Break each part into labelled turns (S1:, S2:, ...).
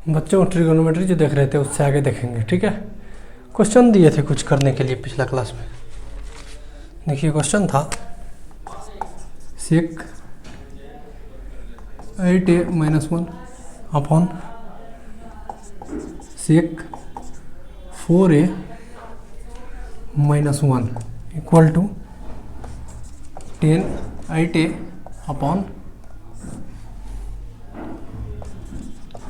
S1: बच्चों ट्रिगोनोमेट्री जो देख रहे थे उससे आगे देखेंगे, ठीक है। क्वेश्चन दिए थे कुछ करने के लिए पिछला क्लास में। देखिए क्वेश्चन था sec 8a-1 upon sec 4a-1 equal to 10 8a upon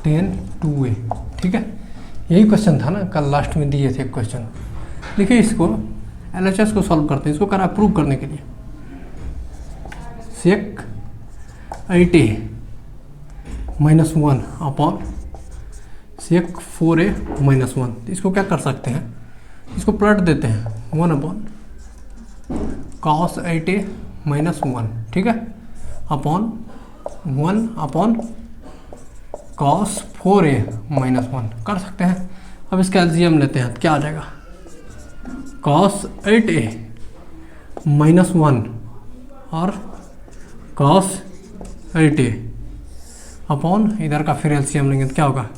S1: 10 2a, ठीक है। यही क्वेश्चन था ना, कल लास्ट में दिए थे क्वेश्चन। देखिए इसको LHS को सॉल्व करते हैं, इसको करा प्रूव करने के लिए। सेक 8a-1 अपॉन सेक 4a-1, इसको क्या कर सकते हैं, इसको पलट देते हैं 1 अपॉन cos 8a-1, ठीक है, अपॉन 1 अपॉन cos 4a-1 कर सकते हैं। अब इसका एलसीएम लेते हैं, क्या आ जाएगा, cos 8a-1 और cos 8a अपॉन इधर का फिर एलसीएम लेंगे तो क्या होगा,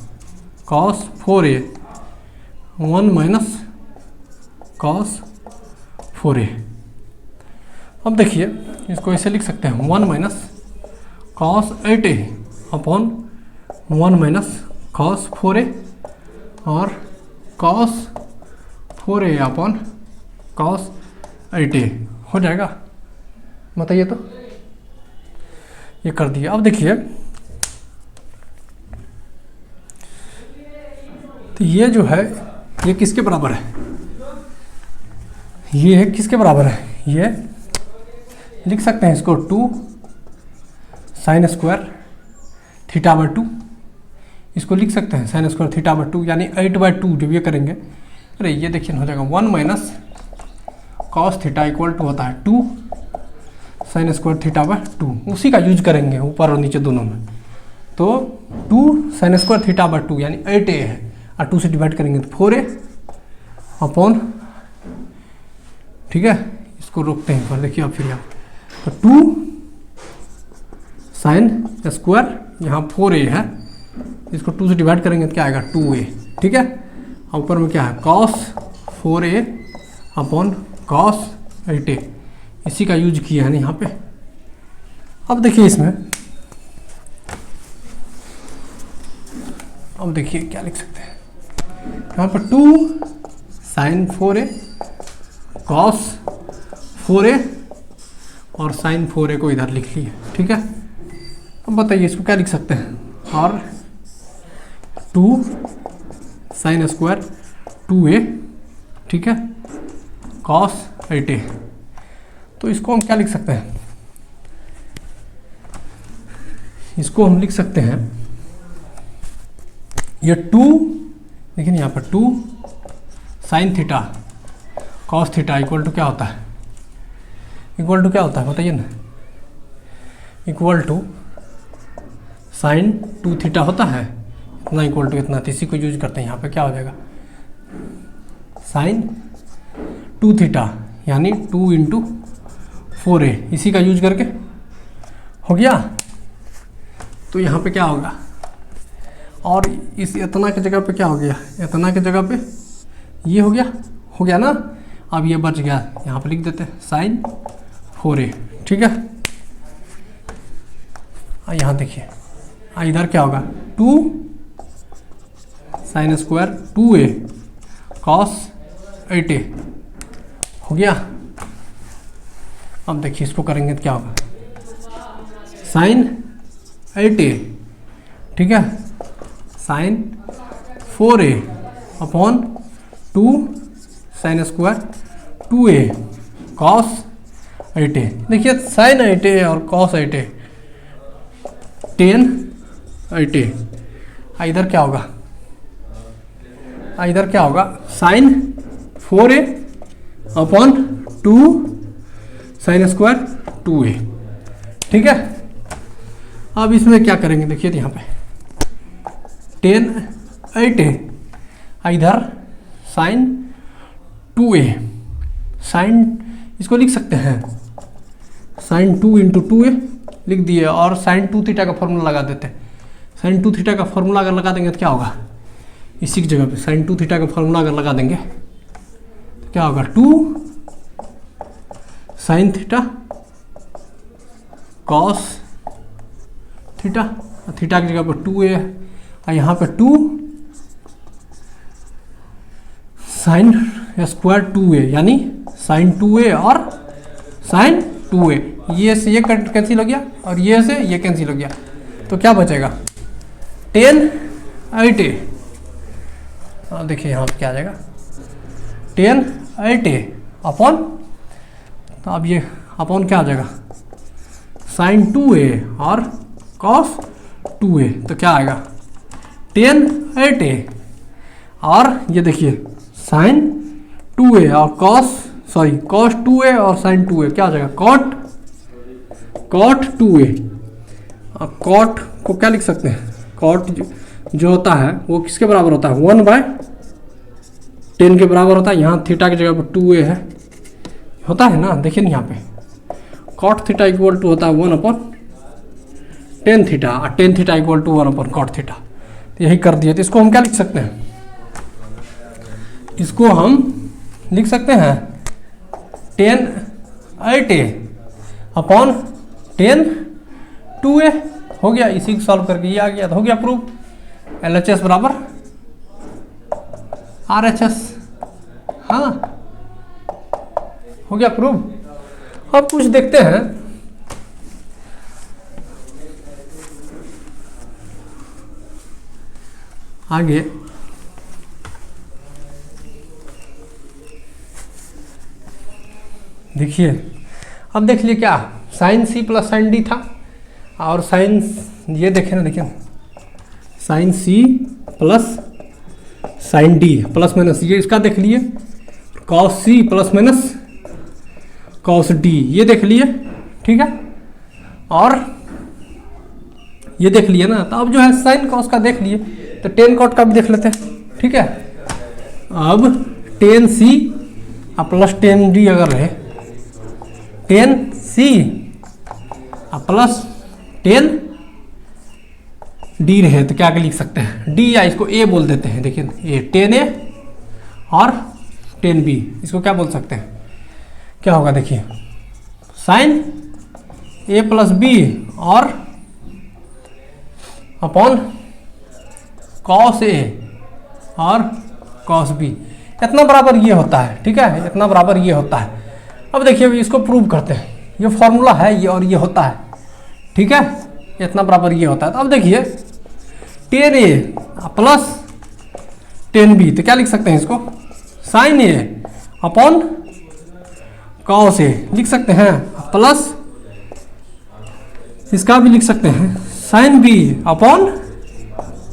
S1: cos 4a-1 minus cos 4a। अब देखिए इसको ऐसे लिख सकते हैं 1 minus cos 8a upon 1 minus cos 4a और cos 4a upon cos 8a हो जाएगा। बताइए तो, ये कर दिया। अब देखिए तो ये जो है ये किसके बराबर है, ये किसके बराबर है, ये लिख सकते हैं इसको 2 sin स्क्वायर थीटा बाय 2, इसको लिख सकते हैं sin स्क्वायर थीटा बाय 2 यानी 8/2 जब ये करेंगे, अरे ये देखिए हो जाएगा 1 minus cos theta equal to होता है 2 sin स्क्वायर थीटा बाय 2, उसी का यूज करेंगे ऊपर और नीचे दोनों में। तो 2 sin स्क्वायर थीटा बाय 2 यानी 8a है और 2 से डिवाइड करेंगे तो 4a अपॉन, ठीक है, इसको रोकते हैं पर देखिए अब फिर यहाँ तो 2 sin स्क्वायर यहाँ 4a है, इसको 2 से डिवाइड करेंगे तो क्या आएगा 2a, ठीक है। और ऊपर में क्या है cos 4a upon cos 8a, इसी का यूज किया है ना यहाँ पे। अब देखिए इसमें, अब देखिए क्या लिख सकते हैं यहाँ पर 2 sin 4a cos 4a और sin 4a को इधर लिख लिए, ठीक है। अब बताइए इसको क्या लिख सकते हैं, और 2 sin स्क्वायर 2a, ठीक है, cos 8a, तो इसको हम क्या लिख सकते हैं, इसको हम लिख सकते हैं ये 2, देखिए यहाँ पर 2 sin theta cos theta equal to क्या होता है, इक्वल टू क्या होता है बताइए ना, इक्वल टू sin 2 थीटा होता है, इतना इक्वल टू इतना, तो इसी को यूज करते हैं। यहाँ पे क्या हो जाएगा sin 2 थीटा यानी 2 इंटू 4a, इसी का यूज करके हो गया। तो यहाँ पे क्या होगा, और इस इतना की जगह पे क्या हो गया, इतना की जगह पे ये हो गया ना। अब ये बच गया, यहाँ पे लिख देते हैं sin 4a, ठीक है। यहाँ देखिए इधर क्या होगा 2 sin square 2a cos 8a हो गया। अब देखिए इसको करेंगे तो क्या होगा sin 8a, ठीक है, sin 4a upon 2 sin square 2a cos 8a। देखिए sin 8a और cos 8a 10 8a, इधर क्या होगा, इधर क्या होगा sin 4a upon 2 sin square 2a, ठीक है। अब इसमें क्या करेंगे देखिए यहाँ पे 10 8a, इधर sin 2a, sin इसको लिख सकते हैं sin 2 इंटू 2a लिख दिए और sin 2 थीटा का फॉर्मूला लगा देते हैं साइन 2 थीटा का फॉर्मूला अगर लगा देंगे तो क्या होगा, इसी की जगह पे साइन 2 थीटा का फॉर्मूला अगर लगा देंगे तो क्या होगा, 2 sine theta cos theta, theta की जगह पर 2a है, और यहाँ पे 2 साइन स्क्वायर 2a, यानी साइन 2a और साइन 2a, ये से ये कैंसिल हो गया और ये से ये कैंसिल हो गया, तो क्या बचेगा, tan 8a। देखिए यहाँ पे क्या आ जाएगा, tan 8a अपॉन, तो अब ये अपॉन क्या आ जाएगा, साइन 2a और कॉस 2a, तो क्या आएगा, tan 8a, और ये देखिए साइन 2a और कॉस 2a और साइन 2a, क्या आ जाएगा, कॉट 2a। कॉट को क्या लिख सकते हैं, कॉट जो होता है वो किसके बराबर होता है, 1/10 के बराबर होता है। यहाँ थीटा की जगह पर 2a है, होता है ना, देखिए ना यहाँ पे कॉट थीटा इक्वल टू होता है 1/10 थीटा, और 10 theta equal to 1/cot theta, तो यही कर दिया। तो इसको हम क्या लिख सकते हैं, इसको हम लिख सकते हैं tan 8a upon tan 2a, हो गया, इसी को सॉल्व करके ये आ गया, तो हो गया प्रूफ, LHS बराबर RHS, हाँ हो गया प्रूफ। अब कुछ देखते हैं, आगे देखिए, अब देख लिए क्या, sine C plus sine D था, और साइन ये देखे ना, देखिए sine C plus sine D plus minus, ये इसका देख लिए, cos C plus minus cos D, ये देख लिए, ठीक है, और ये देख लिए ना। तो अब जो है साइन कॉस का देख लिए, तो टेन कॉट का भी देख लेते हैं, ठीक है। अब tan C plus tan D अगर रहे, tan C plus tan D रहे, तो क्या लिख सकते हैं, डी, या इसको ए बोल देते हैं, देखिए ये टेन ए और टेन बी, इसको क्या बोल सकते हैं, क्या होगा, देखिए साइन ए प्लस बी और अपॉन कॉस ए और कॉस बी, इतना बराबर ये होता है, ठीक है, इतना बराबर ये होता है। अब देखिए इसको प्रूव करते हैं, ये फॉर्मूला है ये, और ये होता है, ठीक है, इतना बराबर ये होता है। तो अब देखिए tan A plus tan B, तो क्या लिख सकते हैं इसको, sine A upon cos A लिख सकते हैं, प्लस इसका भी लिख सकते हैं sine B upon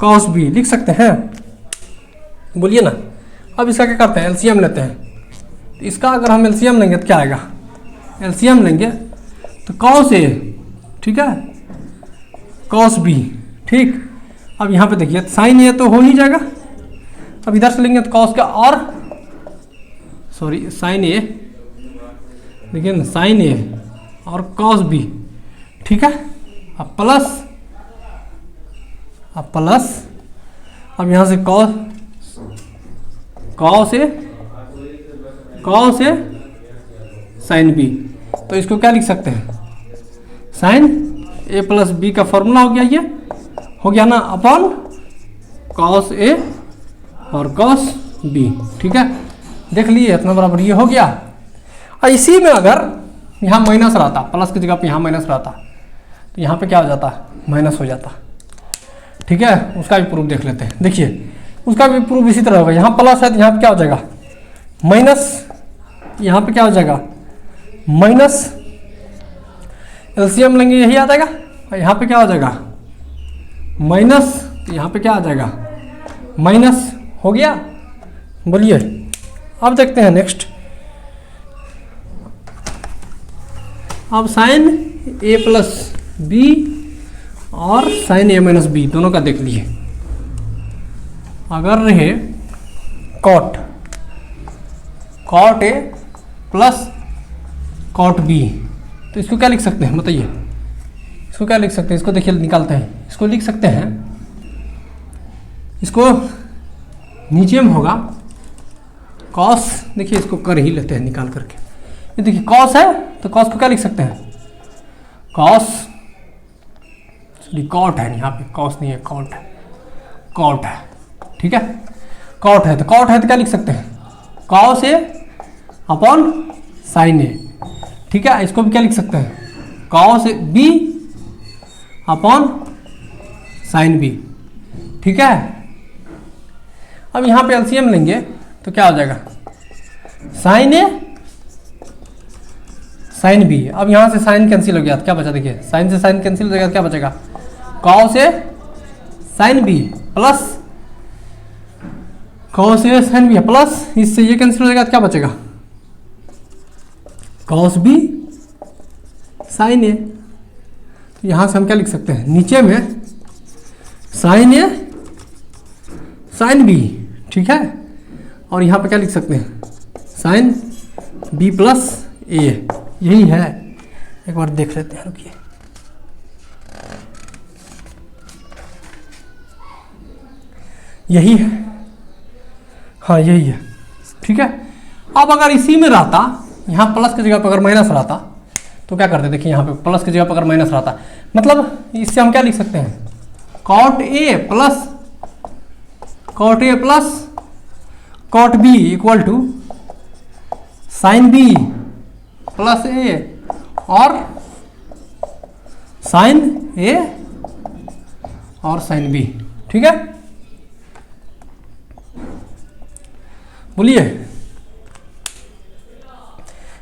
S1: cos B लिख सकते हैं, बोलिए ना। अब इसका क्या करते हैं, एलसीएम लेते हैं, तो इसका अगर हम एलसीएम लेंगे तो क्या आएगा, एलसीएम लेंगे तो कॉस ए, ठीक है, कॉस बी, ठीक। अब यहाँ पे देखिए साइन ए तो हो ही जाएगा, अब इधर से लेंगे तो कॉस का, और सॉरी साइन ए, देखिए ना साइन ए और कॉस बी, ठीक है, अब प्लस अब यहाँ से कॉस ए साइन बी, तो इसको क्या लिख सकते हैं, साइन ए प्लस बी का फॉर्मूला हो गया, ये हो गया ना, अपॉन कॉस ए और कॉस बी, ठीक है, देख लिए इतना बराबर ये हो गया। और इसी में अगर यहाँ माइनस रहता, प्लस की जगह पे यहाँ माइनस रहता, तो यहाँ पे क्या हो जाता, माइनस हो जाता, ठीक है। उसका भी प्रूफ देख लेते हैं, देखिए उसका भी प्रूफ इसी तरह होगा, यहाँ प्लस है तो यहाँ पे क्या हो जाएगा माइनस, यहाँ पे क्या हो जाएगा माइनस, एलसीएम लेंगे यही आ जाएगा, और यहाँ पे क्या हो जाएगा माइनस, तो यहाँ पे क्या आ जाएगा माइनस, हो गया। बोलिए अब देखते हैं नेक्स्ट, अब साइन ए प्लस बी और साइन ए माइनस बी दोनों का देख लिए, अगर रहे cot A plus cot B, तो इसको क्या लिख सकते हैं बताइए, इसको क्या लिख सकते हैं, इसको देखिए निकालते हैं, इसको लिख सकते हैं इसको नीचे में होगा कॉस, देखिए इसको कर ही लेते हैं निकाल करके, ये देखिए कॉस है तो कॉस को क्या लिख सकते हैं, कॉस, कॉट है यहाँ पे, कॉस नहीं है कॉट है, कॉट है, ठीक है, कॉट है तो क्या लिख सकते हैं, cos A upon sine A, ठीक है। इसको भी क्या लिख सकते हैं, cos B upon sine B, ठीक है। अब यहाँ पे एलसीएम लेंगे तो क्या हो जाएगा, साइन ए साइन बी। अब यहाँ से साइन कैंसिल हो गया तो क्या बचा, देखिए साइन से साइन कैंसिल हो जाएगा, क्या बचेगा, cos A sign B plus cos A sign B plus इससे ये कैंसिल हो जाएगा तो क्या बचेगा, कॉस बी साइन ए। तो यहाँ से हम क्या लिख सकते हैं, नीचे में साइन ए साइन बी, ठीक है, और यहाँ पे क्या लिख सकते हैं, साइन बी प्लस ए, यही है। एक बार देख लेते हैं, रुकिए, यही है, हाँ यही है, ठीक है। अब अगर इसी में रहता, यहाँ प्लस की जगह पर अगर माइनस रहता तो क्या करते, देखिए यहाँ पे प्लस की जगह पर अगर माइनस रहता, मतलब इससे हम क्या लिख सकते हैं, cot A plus cot B equal to sine B plus A और साइन ए और साइन बी, ठीक है। बोलिए,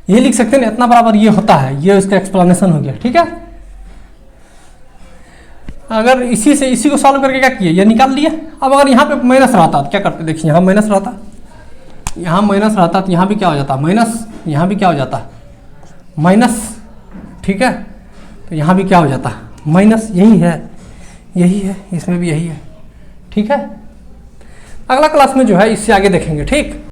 S1: ये लिख सकते हैं, इतना बराबर ये होता है, ये इसका एक्सप्लेनेशन हो गया, ठीक है। अगर इसी को सॉल्व करके क्या किए, ये निकाल लिए। अब अगर यहाँ पे माइनस रहता तो क्या करते, देखिए यहाँ माइनस रहता, यहाँ माइनस रहता तो यहाँ भी क्या हो जाता माइनस, यहाँ भी क्या हो जाता माइनस, ठीक है। तो यहाँ भी क्या हो जाता माइनस, यही है, इसमें भी यही है, ठीक है। अगला क्लास में जो है इससे आगे देखेंगे, ठीक।